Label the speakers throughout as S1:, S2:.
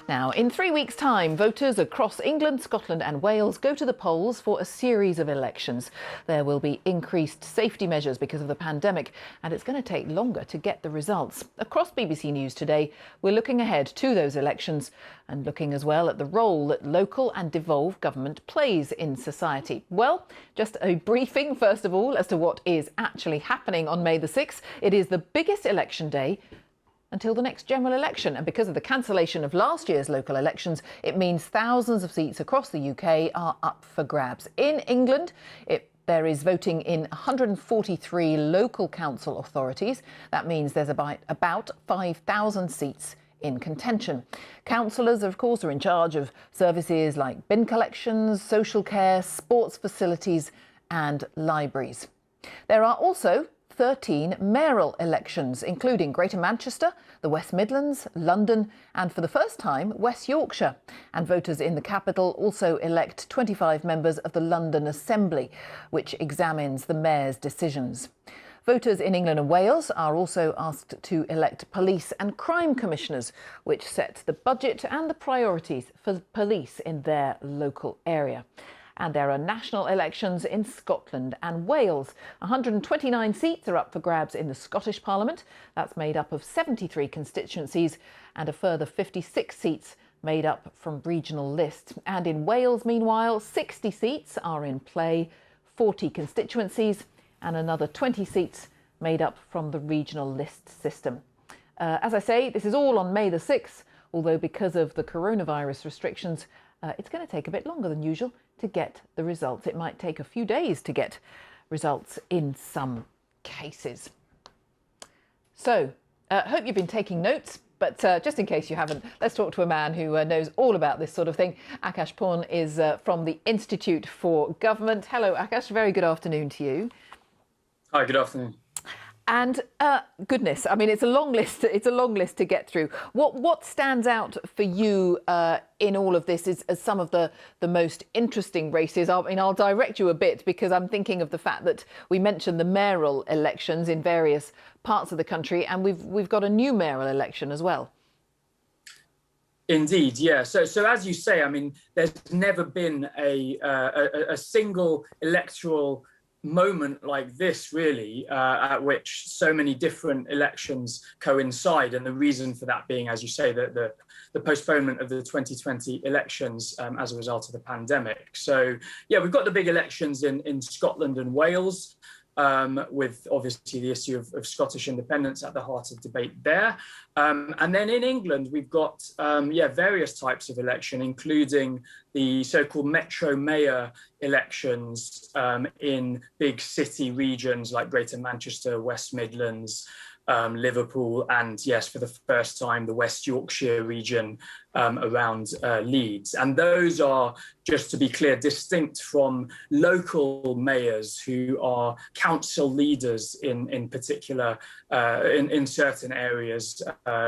S1: Now, in 3 weeks' time, voters across England, Scotland and Wales go to the polls for a series of elections. There will be increased safety measures because of the pandemic, and it's going to take longer to get the results. Across BBC News today, we're looking ahead to those elections and looking as well at the role that local and devolved government plays in society. Well, just a briefing, first of all, as to what is actually happening on May the 6th. It is the biggest election day until the next general election. And because of the cancellation of last year's local elections, it means thousands of seats across the UK are up for grabs. In England, there is voting in 143 local council authorities. That means there's about 5,000 seats in contention. Councillors, of course, are in charge of services like bin collections, social care, sports facilities and libraries. There are also 13 mayoral elections, including Greater Manchester, the West Midlands, London and, for the first time, West Yorkshire. And voters in the capital also elect 25 members of the London Assembly, which examines the mayor's decisions. Voters in England and Wales are also asked to elect police and crime commissioners, which set the budget and the priorities for police in their local area. And there are national elections in Scotland and Wales. 129 seats are up for grabs in the Scottish Parliament. That's made up of 73 constituencies and a further 56 seats made up from regional lists. And in Wales, meanwhile, 60 seats are in play, 40 constituencies and another 20 seats made up from the regional list system. As I say, this is all on May the 6th, although because of the coronavirus restrictions, it's going to take a bit longer than usual to get the results. It might take a few days to get results in some cases. So, hope you've been taking notes, but just in case you haven't, let's talk to a man who knows all about this sort of thing. Akash Pon is from the Institute for Government. Hello, Akash. Very good afternoon to you.
S2: Hi, good afternoon.
S1: And goodness, I mean, it's a long list. It's a long list to get through. What stands out for you in all of this is as some of the most interesting races? I mean, I'll direct you a bit because I'm thinking of the fact that we mentioned the mayoral elections in various parts of the country, and we've got a new mayoral election as well.
S2: Indeed, yeah. So as you say, I mean, there's never been a single electoral moment like this, really, at which so many different elections coincide, and the reason for that being, as you say, the postponement of the 2020 elections as a result of the pandemic. So yeah, we've got the big elections in Scotland and Wales, with obviously the issue of Scottish independence at the heart of debate there. And then in England, we've got various types of election, including the so-called metro mayor elections in big city regions like Greater Manchester, West Midlands, Liverpool, and yes, for the first time, the West Yorkshire region around Leeds. And those are, just to be clear, distinct from local mayors who are council leaders in particular in certain areas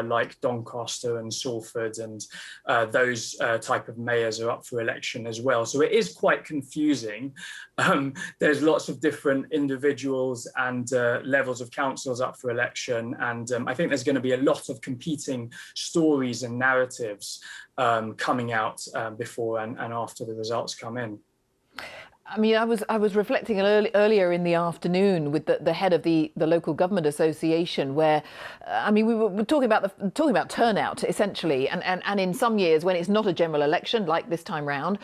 S2: like Doncaster and Salford, and those type of mayors are up for election as well. So it is quite confusing. There's lots of different individuals and levels of councils up for election, and I think there's going to be a lot of competing stories and narratives coming out before and after the results come in.
S1: I mean, I was reflecting earlier in the afternoon with the head of the local government association, where I mean, we were talking about turnout essentially, and in some years when it's not a general election like this time round,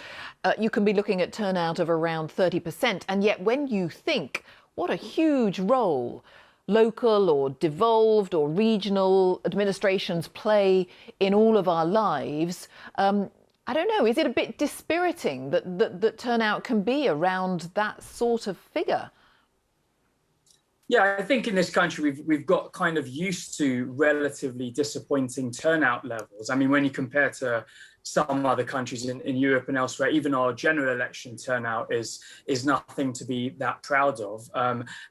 S1: you can be looking at turnout of around 30%, and yet when you think what a huge role local or devolved or regional administrations play in all of our lives, I don't know, is it a bit dispiriting that turnout can be around that sort of figure?
S2: Yeah, I think in this country we've got kind of used to relatively disappointing turnout levels. I mean, when you compare to some other countries in Europe and elsewhere, even our general election turnout is nothing to be that proud of.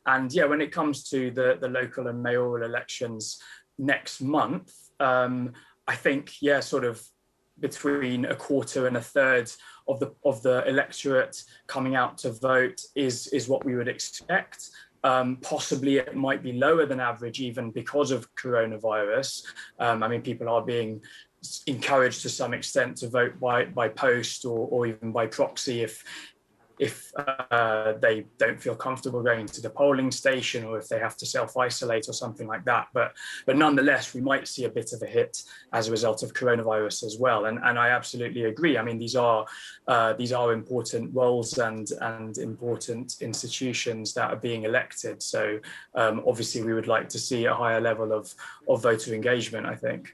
S2: And yeah, when it comes to the local and mayoral elections next month, I think, yeah, sort of between a quarter and a third of the electorate coming out to vote is what we would expect. Possibly it might be lower than average even because of coronavirus. I mean, people are being encouraged to some extent to vote by post or even by proxy if they don't feel comfortable going to the polling station, or if they have to self-isolate or something like that. But nonetheless, we might see a bit of a hit as a result of coronavirus as well. And I absolutely agree. I mean, these are important roles and important institutions that are being elected. So obviously, we would like to see a higher level of voter engagement, I think.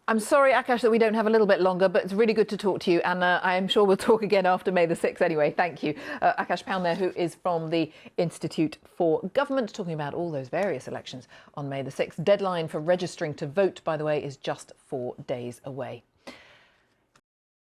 S1: I'm sorry, Akash, that we don't have a little bit longer, but it's really good to talk to you. And I am sure we'll talk again after May the 6th anyway. Thank you. Akash Pound there, who is from the Institute for Government, talking about all those various elections on May the 6th. Deadline for registering to vote, by the way, is just 4 days away.